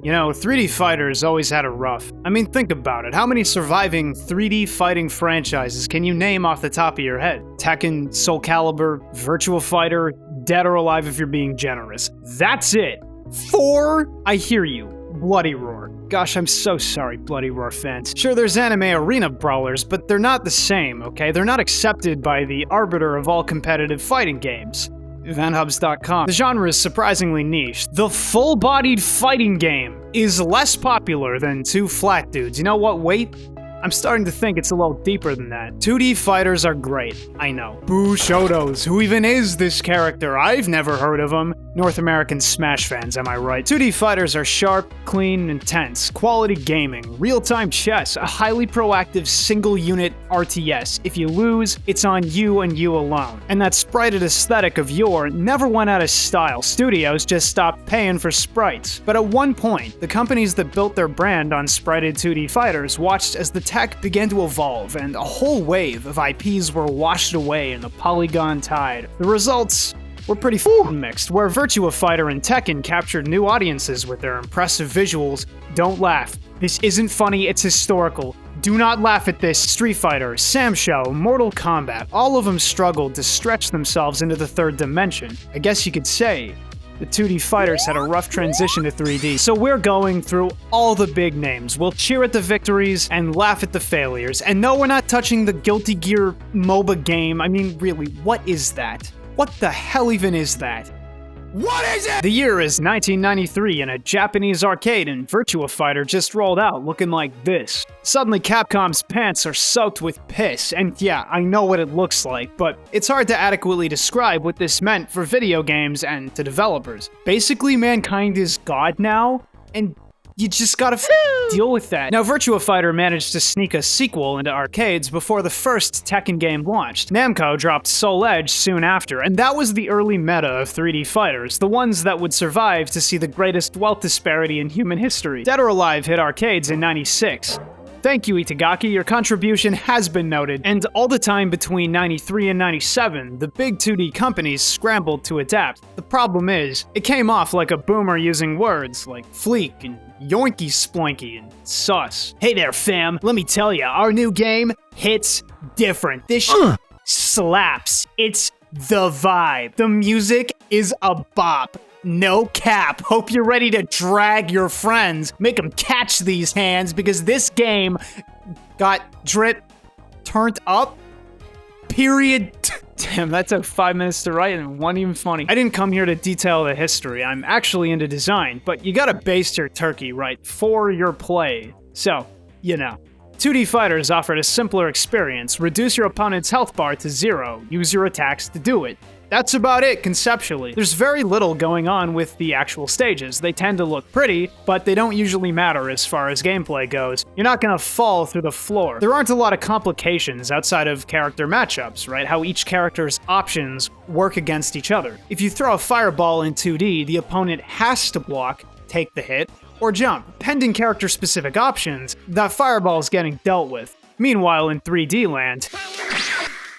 You know, 3D fighters always had it rough. I mean, think about it. How many surviving 3D fighting franchises can you name off the top of your head? Tekken, Soulcalibur, Virtua Fighter, dead or alive if you're being generous. That's it. 4? I hear you. Bloody Roar. Gosh, I'm so sorry, Bloody Roar fans. Sure, there's anime arena brawlers, but they're not the same, okay? They're not accepted by the arbiter of all competitive fighting games. eventhubs.com. The genre is surprisingly niche. The full-bodied fighting game is less popular than two flat dudes. You know what? Wait. I'm starting to think it's a little deeper than that. 2D fighters are great, I know. Boo Shotos, who even is this character? I've never heard of him. North American Smash fans, am I right? 2D fighters are sharp, clean, intense, quality gaming, real-time chess, a highly proactive single-unit RTS. If you lose, it's on you and you alone. And that sprited aesthetic of yore never went out of style. Studios just stopped paying for sprites. But at one point, the companies that built their brand on sprited 2D fighters watched as the tech began to evolve, and a whole wave of IPs were washed away in the polygon tide. The results were pretty mixed. Where Virtua Fighter and Tekken captured new audiences with their impressive visuals, don't laugh. This isn't funny, it's historical. Do not laugh at this. Street Fighter, Sam Show, Mortal Kombat, all of them struggled to stretch themselves into the third dimension. I guess you could say the 2D fighters had a rough transition to 3D, so we're going through all the big names. We'll cheer at the victories and laugh at the failures. And no, we're not touching the Guilty Gear MOBA game. I mean, really, what is that? What the hell even is that? What is it? The year is 1993 in a Japanese arcade, and Virtua Fighter just rolled out looking like this. Suddenly Capcom's pants are soaked with piss, and yeah, I know what it looks like, but it's hard to adequately describe what this meant for video games and to developers. Basically, mankind is God now, and you just gotta deal with that. Now, Virtua Fighter managed to sneak a sequel into arcades before the first Tekken game launched. Namco dropped Soul Edge soon after, and that was the early meta of 3D fighters, the ones that would survive to see the greatest wealth disparity in human history. Dead or Alive hit arcades in '96. Thank you, Itagaki, your contribution has been noted. And all the time between 93 and 97, the big 2D companies scrambled to adapt. The problem is, it came off like a boomer using words like fleek and yoinky sploinky and sus. Hey there, fam, let me tell ya, our new game hits different. This slaps. It's the vibe. The music is a bop. No cap. Hope you're ready to drag your friends. Make them catch these hands because this game got drip turned up. Period. Damn, that took 5 minutes to write and it wasn't even funny. I didn't come here to detail the history. I'm actually into design, but you gotta baste your turkey right for your play. So, you know. 2D fighters offered a simpler experience. Reduce your opponent's health bar to 0. Use your attacks to do it. That's about it, conceptually. There's very little going on with the actual stages. They tend to look pretty, but they don't usually matter as far as gameplay goes. You're not gonna fall through the floor. There aren't a lot of complications outside of character matchups, right? How each character's options work against each other. If you throw a fireball in 2D, the opponent has to block, take the hit, or jump. Pending character-specific options, that fireball's getting dealt with. Meanwhile, in 3D land...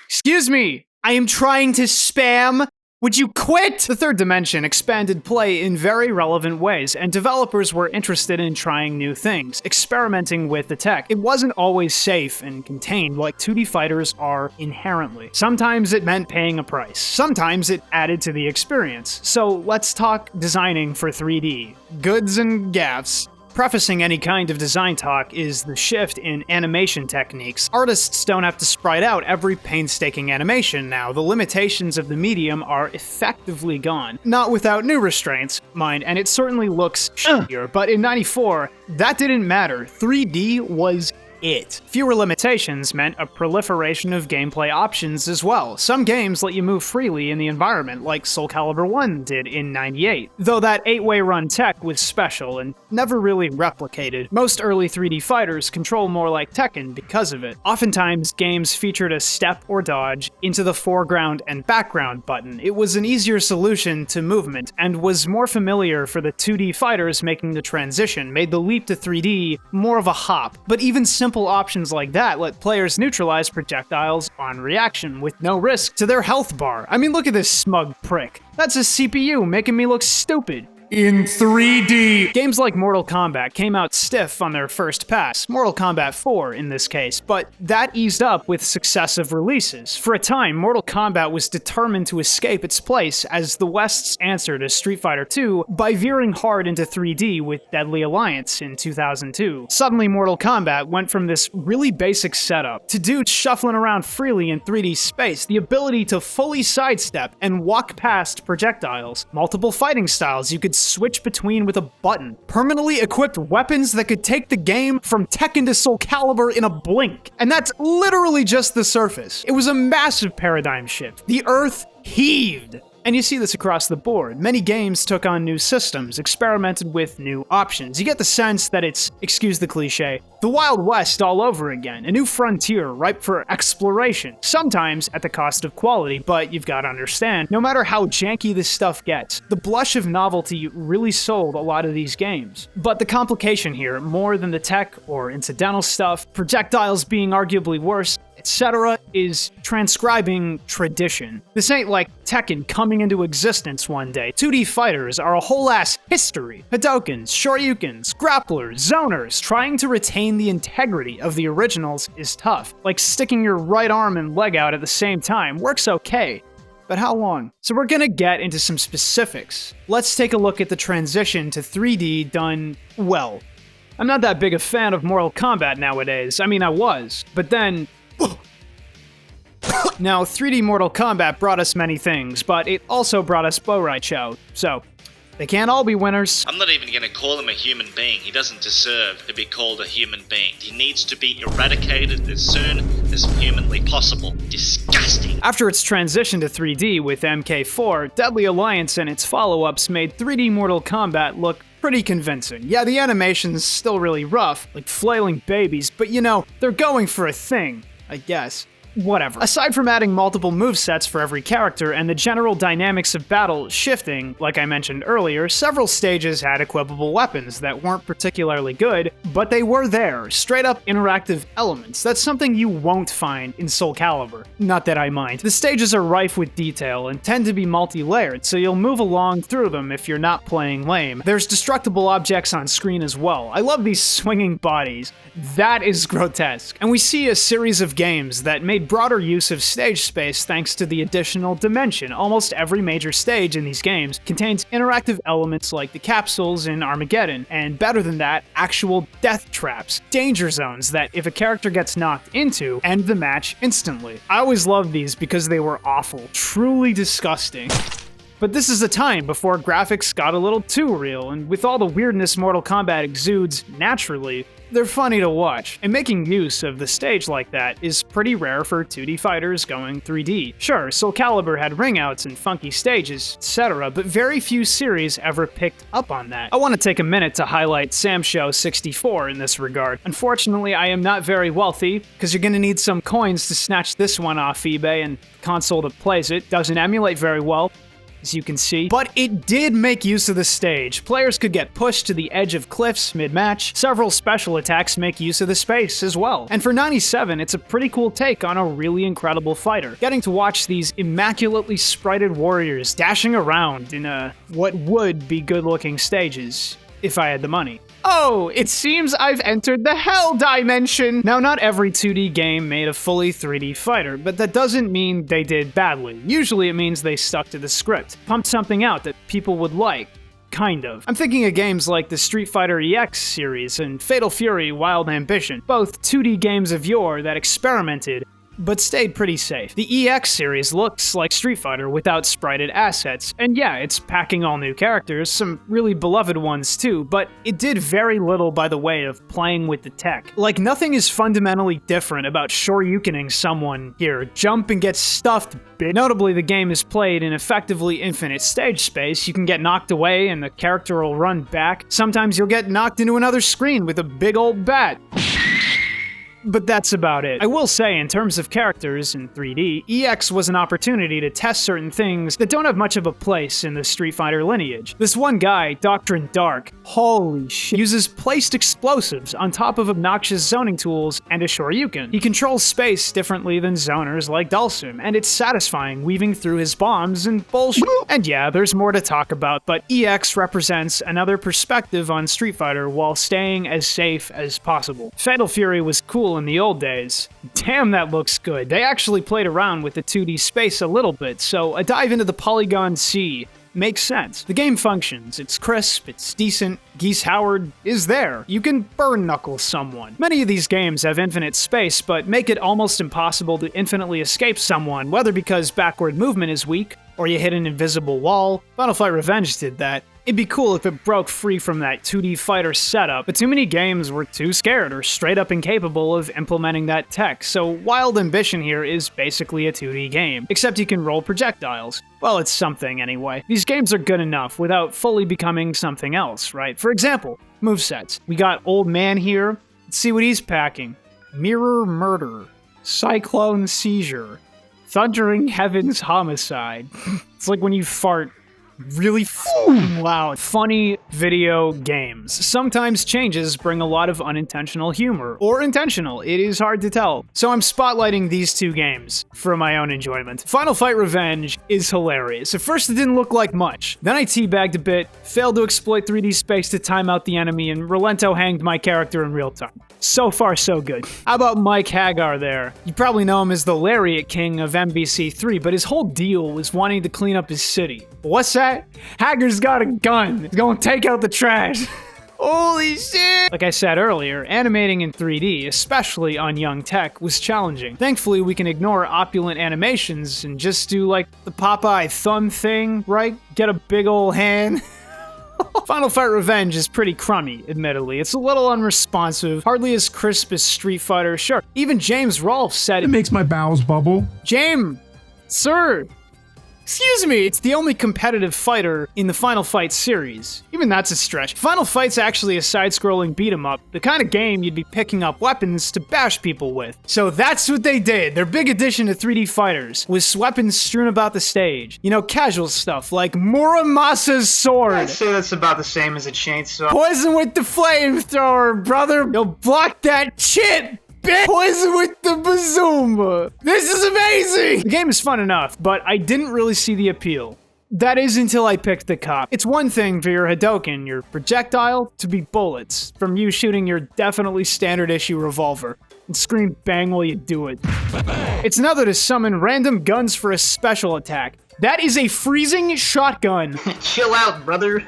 Excuse me! I am trying to spam. Would you quit? The third dimension expanded play in very relevant ways, and developers were interested in trying new things, experimenting with the tech. It wasn't always safe and contained like 2D fighters are inherently. Sometimes it meant paying a price. Sometimes it added to the experience. So let's talk designing for 3D. Goods and gaffes. Prefacing any kind of design talk is the shift in animation techniques. Artists don't have to sprite out every painstaking animation now. The limitations of the medium are effectively gone. Not without new restraints, mind, and it certainly looks shittier, but in '94, that didn't matter. 3D was it. Fewer limitations meant a proliferation of gameplay options as well. Some games let you move freely in the environment, like Soulcalibur 1 did in '98, though that 8-way run tech was special and never really replicated. Most early 3D fighters control more like Tekken because of it. Oftentimes, games featured a step or dodge into the foreground and background button. It was an easier solution to movement, and was more familiar for the 2D fighters making the transition, made the leap to 3D more of a hop. But even simple options like that let players neutralize projectiles on reaction with no risk to their health bar. I mean, look at this smug prick. That's a CPU making me look stupid. in 3D. Games like Mortal Kombat came out stiff on their first pass, Mortal Kombat 4 in this case, but that eased up with successive releases. For a time, Mortal Kombat was determined to escape its place as the West's answer to Street Fighter II by veering hard into 3D with Deadly Alliance in 2002. Suddenly, Mortal Kombat went from this really basic setup to dudes shuffling around freely in 3D space, the ability to fully sidestep and walk past projectiles, multiple fighting styles you could switch between with a button, permanently equipped weapons that could take the game from Tekken to Soulcalibur in a blink. And that's literally just the surface. It was a massive paradigm shift. The earth heaved. And you see this across the board. Many games took on new systems, experimented with new options. You get the sense that it's, excuse the cliche, the Wild West all over again, a new frontier ripe for exploration, sometimes at the cost of quality, but you've got to understand, no matter how janky this stuff gets, the blush of novelty really sold a lot of these games. But the complication here, more than the tech or incidental stuff, projectiles being arguably worse, etc., is transcribing tradition. This ain't like Tekken coming into existence one day. 2D fighters are a whole-ass history. Hadokens, Shoryukens, grapplers, zoners, trying to retain the integrity of the originals is tough. Like sticking your right arm and leg out at the same time works okay. But how long? So we're gonna get into some specifics. Let's take a look at the transition to 3D done well. I'm not that big a fan of Mortal Kombat nowadays. I mean, I was. But then... Now, 3D Mortal Kombat brought us many things, but it also brought us Bo' Rai Cho, so they can't all be winners. I'm not even gonna call him a human being. He doesn't deserve to be called a human being. He needs to be eradicated as soon as humanly possible. Disgusting. After its transition to 3D with MK4, Deadly Alliance and its follow-ups made 3D Mortal Kombat look pretty convincing. Yeah, the animation's still really rough, like flailing babies, but you know, they're going for a thing, I guess. Whatever. Aside from adding multiple movesets for every character and the general dynamics of battle shifting, like I mentioned earlier, several stages had equipable weapons that weren't particularly good, but they were there, straight up interactive elements. That's something you won't find in Soulcalibur. Not that I mind. The stages are rife with detail and tend to be multi-layered, so you'll move along through them if you're not playing lame. There's destructible objects on screen as well. I love these swinging bodies. That is grotesque. And we see a series of games that made broader use of stage space thanks to the additional dimension. Almost every major stage in these games contains interactive elements like the capsules in Armageddon, and better than that, actual death traps, danger zones that if a character gets knocked into, end the match instantly. I always loved these because they were awful, truly disgusting. But this is a time before graphics got a little too real, and with all the weirdness Mortal Kombat exudes naturally, they're funny to watch. And making use of the stage like that is pretty rare for 2D fighters going 3D. Sure, Soulcalibur had ringouts and funky stages, etc., but very few series ever picked up on that. I want to take a minute to highlight Samshow 64 in this regard. Unfortunately, I am not very wealthy, because you're gonna need some coins to snatch this one off eBay, and the console that plays it doesn't emulate very well, as you can see. But it did make use of the stage. Players could get pushed to the edge of cliffs mid-match. Several special attacks make use of the space as well. And for 97, it's a pretty cool take on a really incredible fighter. Getting to watch these immaculately sprited warriors dashing around in what would be good-looking stages, if I had the money. Oh, it seems I've entered the Hell Dimension! Now, not every 2D game made a fully 3D fighter, but that doesn't mean they did badly. Usually it means they stuck to the script, pumped something out that people would like. Kind of. I'm thinking of games like the Street Fighter EX series and Fatal Fury Wild Ambition, both 2D games of yore that experimented but stayed pretty safe. The EX series looks like Street Fighter without sprited assets, and yeah, it's packing all new characters, some really beloved ones too, but it did very little by the way of playing with the tech. Like, nothing is fundamentally different about shoryukening someone here. Jump and get stuffed, bitch. Notably, the game is played in effectively infinite stage space. You can get knocked away and the character will run back. Sometimes you'll get knocked into another screen with a big old bat. But that's about it. I will say, in terms of characters in 3D, EX was an opportunity to test certain things that don't have much of a place in the Street Fighter lineage. This one guy, Doctrine Dark, holy shit, uses placed explosives on top of obnoxious zoning tools and a Shoryuken. He controls space differently than zoners like Dhalsim, and it's satisfying weaving through his bombs and bullshit. And yeah, there's more to talk about, but EX represents another perspective on Street Fighter while staying as safe as possible. Fatal Fury was cool in the old days. Damn, that looks good. They actually played around with the 2D space a little bit, so a dive into the Polygon Sea makes sense. The game functions. It's crisp, it's decent. Geese Howard is there. You can burn knuckle someone. Many of these games have infinite space, but make it almost impossible to infinitely escape someone, whether because backward movement is weak, or you hit an invisible wall. Final Fight Revenge did that. It'd be cool if it broke free from that 2D fighter setup, but too many games were too scared or straight up incapable of implementing that tech, so Wild Ambition here is basically a 2D game, except you can roll projectiles. Well, it's something anyway. These games are good enough without fully becoming something else, right? For example, movesets. We got Old Man here. Let's see what he's packing. Mirror Murder. Cyclone Seizure. Thundering Heavens Homicide. It's like when you fart really loud. Funny video games. Sometimes changes bring a lot of unintentional humor. Or intentional, it is hard to tell. So I'm spotlighting these two games for my own enjoyment. Final Fight Revenge is hilarious. At first it didn't look like much. Then I teabagged a bit, failed to exploit 3D space to time out the enemy, and Relento hanged my character in real time. So far, so good. How about Mike Hagar there? You probably know him as the Lariat King of MBC3, but his whole deal was wanting to clean up his city. What's that? Hagar's got a gun. He's gonna take out the trash. Holy shit! Like I said earlier, animating in 3D, especially on young tech, was challenging. Thankfully, we can ignore opulent animations and just do like the Popeye thumb thing, right? Get a big ol' hand. Final Fight Revenge is pretty crummy, admittedly. It's a little unresponsive, hardly as crisp as Street Fighter. Sure, even James Rolfe said it makes my bowels bubble. James, sir, excuse me, it's the only competitive fighter in the Final Fight series. Even that's a stretch. Final Fight's actually a side-scrolling beat-em-up, the kind of game you'd be picking up weapons to bash people with. So that's what they did. Their big addition to 3D fighters was weapons strewn about the stage. You know, casual stuff like Muramasa's sword. I'd say that's about the same as a chainsaw. Poison with the flamethrower, brother. Yo, block that shit. Poison with the bazooka! This is amazing! The game is fun enough, but I didn't really see the appeal. That is until I picked the cop. It's one thing for your Hadoken, your projectile, to be bullets, from you shooting your definitely standard issue revolver, and scream bang while you do it. It's another to summon random guns for a special attack. That is a freezing shotgun. Chill out, brother.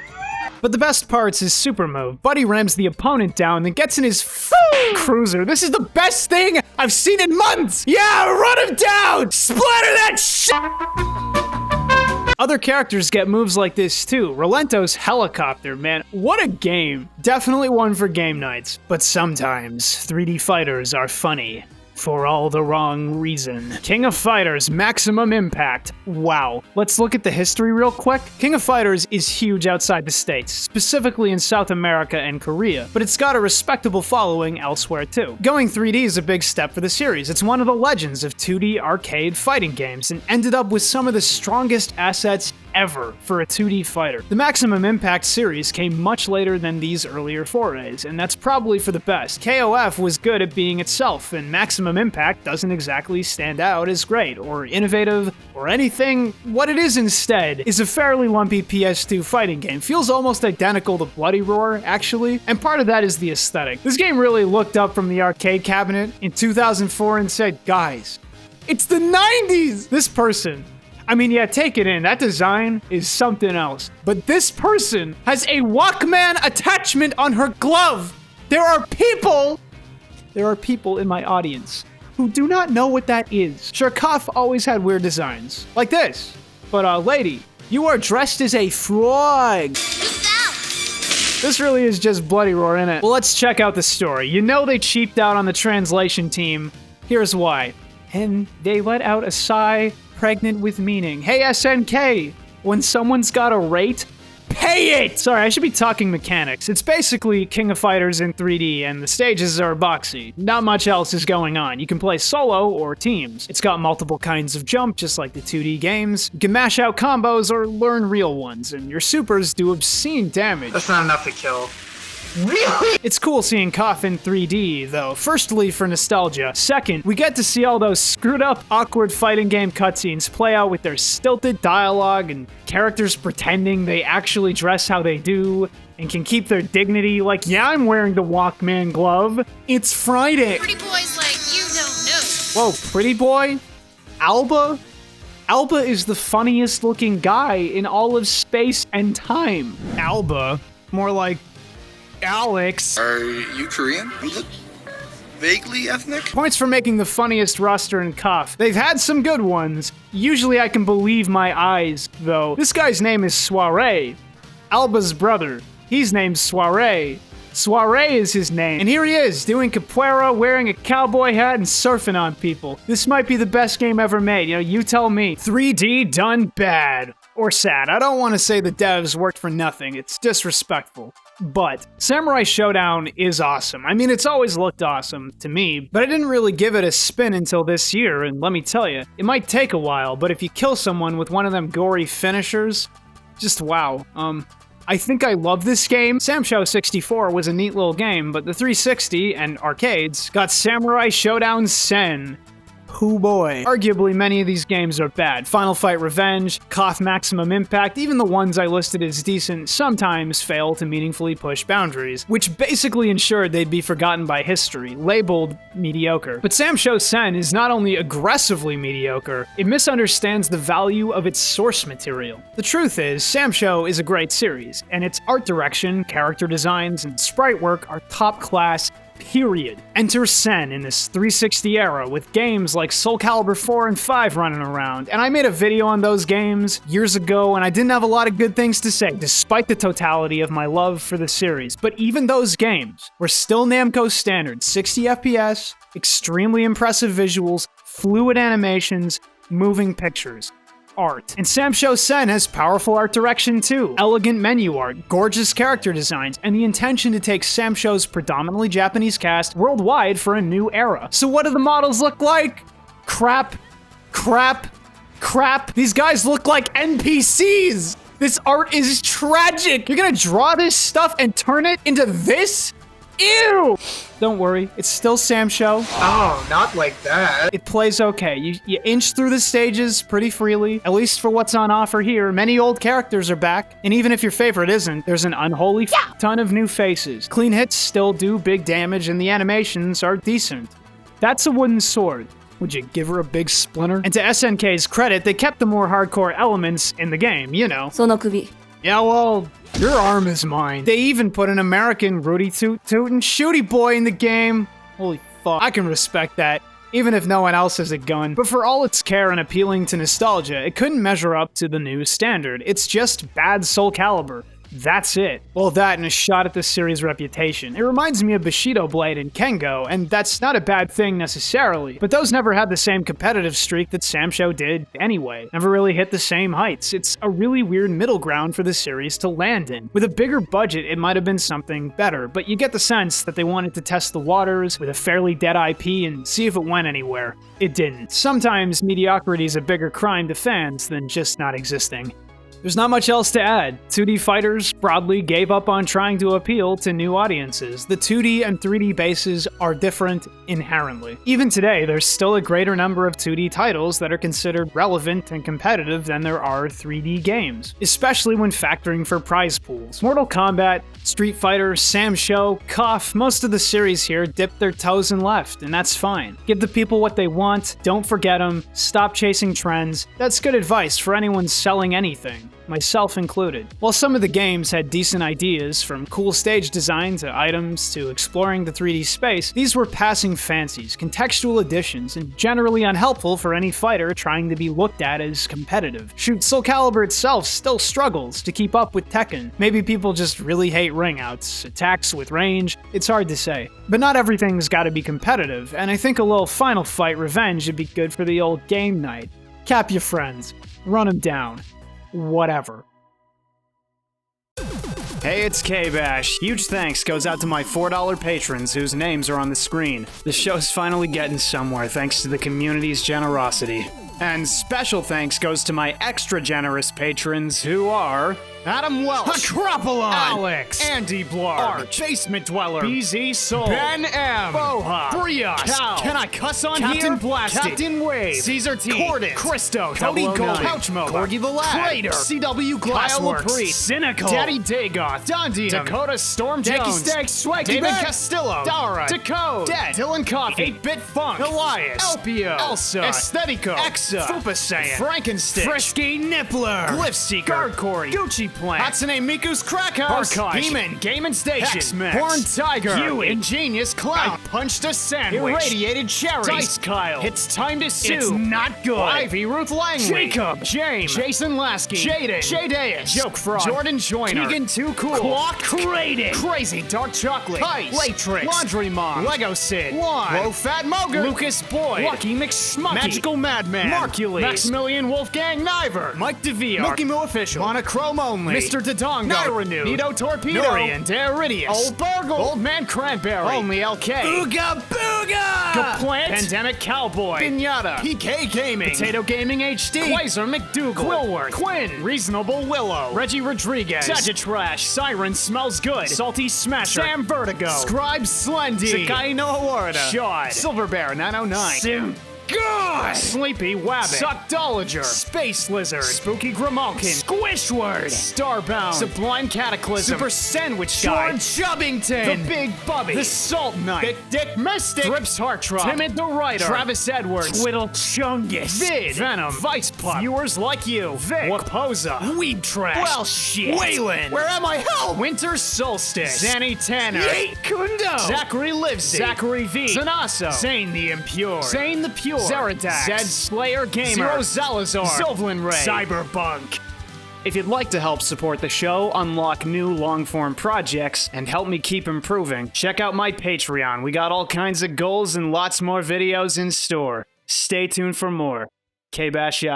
But the best part's his super move. Buddy rams the opponent down, then gets in his cruiser. This is the best thing I've seen in months! Yeah, run him down! Splatter that shit! Other characters get moves like this too. Relento's helicopter, man, what a game. Definitely one for game nights. But sometimes 3D fighters are funny. For all the wrong reason. King of Fighters, Maximum Impact. Wow. Let's look at the history real quick. King of Fighters is huge outside the States, specifically in South America and Korea, but it's got a respectable following elsewhere too. Going 3D is a big step for the series. It's one of the legends of 2D arcade fighting games and ended up with some of the strongest assets ever for a 2D fighter. The Maximum Impact series came much later than these earlier forays, and that's probably for the best. KOF was good at being itself, and Maximum Impact doesn't exactly stand out as great, or innovative, or anything. What it is instead is a fairly lumpy PS2 fighting game. Feels almost identical to Bloody Roar, actually, and part of that is the aesthetic. This game really looked up from the arcade cabinet in 2004 and said, guys, it's the 90s! This person, I mean, yeah, take it in. That design is something else. But this person has a Walkman attachment on her glove. There are people in my audience who do not know what that is. Sharkoff always had weird designs, like this. But lady, you are dressed as a frog. This really is just Bloody Roar, innit? Well, let's check out the story. You know they cheaped out on the translation team. Here's why. And they let out a sigh pregnant with meaning. Hey, SNK, when someone's got a rate, pay it! Sorry, I should be talking mechanics. It's basically King of Fighters in 3D, and the stages are boxy. Not much else is going on. You can play solo or teams. It's got multiple kinds of jump, just like the 2D games. You can mash out combos or learn real ones, and your supers do obscene damage. That's not enough to kill. Really? It's cool seeing Koff in 3D, though. Firstly, for nostalgia. Second, we get to see all those screwed up, awkward fighting game cutscenes play out with their stilted dialogue and characters pretending they actually dress how they do and can keep their dignity. Like, yeah, I'm wearing the Walkman glove. It's Friday. Pretty boys like you don't know. Whoa, pretty boy? Alba? Alba is the funniest looking guy in all of space and time. Alba? More like Alex. Are you Korean? You look vaguely ethnic. Points for making the funniest roster in Koff. They've had some good ones. Usually I can believe my eyes, though. This guy's name is Soiree. Alba's brother. He's named Soiree. Soiree is his name. And here he is, doing capoeira, wearing a cowboy hat, and surfing on people. This might be the best game ever made. You tell me. 3D done bad. Or sad. I don't want to say the devs worked for nothing. It's disrespectful. But Samurai Showdown is awesome. I mean, it's always looked awesome to me, but I didn't really give it a spin until this year, and let me tell you, it might take a while, but if you kill someone with one of them gory finishers, just wow. I think I love this game. Sam Show 64 was a neat little game, but the 360 and arcades got Samurai Showdown Sen. Hoo boy. Arguably, many of these games are bad. Final Fight Revenge, Koff Maximum Impact, even the ones I listed as decent sometimes fail to meaningfully push boundaries, which basically ensured they'd be forgotten by history, labeled mediocre. But Sam Show Sen is not only aggressively mediocre, it misunderstands the value of its source material. The truth is, Sam Show is a great series, and its art direction, character designs, and sprite work are top class. Period. Enter Sen in this 360 era with games like Soulcalibur 4 and 5 running around, and I made a video on those games years ago and I didn't have a lot of good things to say despite the totality of my love for the series, but even those games were still Namco standard 60 FPS, extremely impressive visuals, fluid animations, moving pictures. Art. And Sam Show Sen has powerful art direction too, elegant menu art, gorgeous character designs, and the intention to take Sam Show's predominantly Japanese cast worldwide for a new era. So what do the models look like? Crap. Crap. Crap. These guys look like NPCs! This art is tragic! You're gonna draw this stuff and turn it into this? Ew! Don't worry, it's still Sam Show. Oh, not like that. It plays okay. You inch through the stages pretty freely, at least for what's on offer here. Many old characters are back, and even if your favorite isn't, there's an unholy ton of new faces. Clean hits still do big damage, and the animations are decent. That's a wooden sword. Would you give her a big splinter? And to SNK's credit, they kept the more hardcore elements in the game, you know. その首 Yeah, well, your arm is mine. They even put an American Rudy Toot and Shooty Boy in the game. Holy fuck. I can respect that, even if no one else has a gun. But for all its care and appealing to nostalgia, it couldn't measure up to the new standard. It's just bad Soulcalibur. That's it. Well, that and a shot at the series' reputation. It reminds me of Bushido Blade and Kengo, and that's not a bad thing necessarily, but those never had the same competitive streak that Sam Show did anyway. Never really hit the same heights. It's a really weird middle ground for the series to land in. With a bigger budget, it might have been something better, but you get the sense that they wanted to test the waters with a fairly dead IP and see if it went anywhere. It didn't. Sometimes mediocrity is a bigger crime to fans than just not existing. There's not much else to add. 2D fighters broadly gave up on trying to appeal to new audiences. The 2D and 3D bases are different inherently. Even today, there's still a greater number of 2D titles that are considered relevant and competitive than there are 3D games, especially when factoring for prize pools. Mortal Kombat, Street Fighter, Sam Show, Koff, most of the series here dipped their toes and left, and that's fine. Give the people what they want, don't forget them, stop chasing trends. That's good advice for anyone selling anything, myself included. While some of the games had decent ideas, from cool stage design to items to exploring the 3D space, these were passing fancies, contextual additions, and generally unhelpful for any fighter trying to be looked at as competitive. Shoot, Soulcalibur itself still struggles to keep up with Tekken. Maybe people just really hate ringouts, attacks with range, it's hard to say. But not everything's gotta be competitive, and I think a little Final Fight Revenge would be good for the old game night. Cap your friends, run them down. Whatever. Hey, it's KBash. Huge thanks goes out to my $4 patrons whose names are on the screen. The show's finally getting somewhere thanks to the community's generosity. And special thanks goes to my extra generous patrons who are Adam Welch, Acropolon, Alex, Andy Blarg, Arch, Basement Dweller, BZ Soul, Ben M, Boha, Brios, Cal, Can I Cuss on Captain Here? Blasted, Captain Wave, Caesar T, Cordon, Christo, Cody Gold, Pouchmo, Corgi the Lad, Crater, CW Glassworks, Cynical, Daddy Dagoth, Dondium, Dakota Storm Jones, Stag Swag, David Castillo, Dara, Decode, Dead, Dylan Coffee, 8-Bit Funk, Elias, Elpio, Elsa, Aesthetico, Exa, Fupa Saiyan, Frankenstitch, Frisky Nippler, Glyph Seeker, Guard Gucci Plant, Hatsune Miku's Crackhouse, Barkosh, Demon, Game and Station, X-Max, Horn Tiger, Huey, Ingenious Clown, I Punched a Sandwich, Irradiated Cherries, Dice Kyle, It's Time to Sue, It's Not Good, Ivy Ruth Langley, Jacob, James, Jason Lasky, Jaden, Jadeus, Joke Frog, Jordan Joyner, Keegan Too Cool, Clock, Crated, Crazy Dark Chocolate, Heist, Latrix, Laundry Mom, Lego Sid, Juan, Low Fat Moger, Lucas Boyd, Lucky McSmucky, Magical Madman, Marcules, Maximilian Wolfgang Niver, Mike DeVere, Milky Moo Official, Monochrome Only, Mr. Dodongo, Nirenew, Nito Torpedo, Norian, Daridius, Old Burgle, Old Man Cranberry, Only LK, Ooga Booga, Kaplant, Pandemic Cowboy, Pinata, PK Gaming, Potato Gaming HD, Quasar McDougal, Quillworth, Quinn, Reasonable Willow, Reggie Rodriguez, Sagitrash, Siren Smells Good, Salty Smasher, Sam Vertigo, Scribe Slendy, Sakai no Awarda, Shod, Silver Bear 909, Soon. God! Sleepy Wabbit, Suckdolager, Space Lizard, Spooky Grimalkin, Squishword, Starbound, Sublime Cataclysm, Super Sandwich Guy, George Chubbington, The Big Bubby, The Salt Knight, Big Dick Mystic, Drips Heartthrob, Timid the Writer, Travis Edwards, Twiddle Chungus, Vid, Venom, Vice Pup, Viewers Like You, Vic, Waposa, Weeb Trash, Well Shit, Waylon, Where Am I Help? Winter Solstice, Zanny Tanner, Yeet Kundo, Zachary Livesey, Zachary V, Zanaso, Zane the Impure, Zane the Pure, Zeradax, Zed Slayer Gamer, Zero Zalazar, Sylvan Ray, Cyberbunk. If you'd like to help support the show, unlock new long-form projects, and help me keep improving, check out my Patreon. We got all kinds of goals and lots more videos in store. Stay tuned for more. KBash out.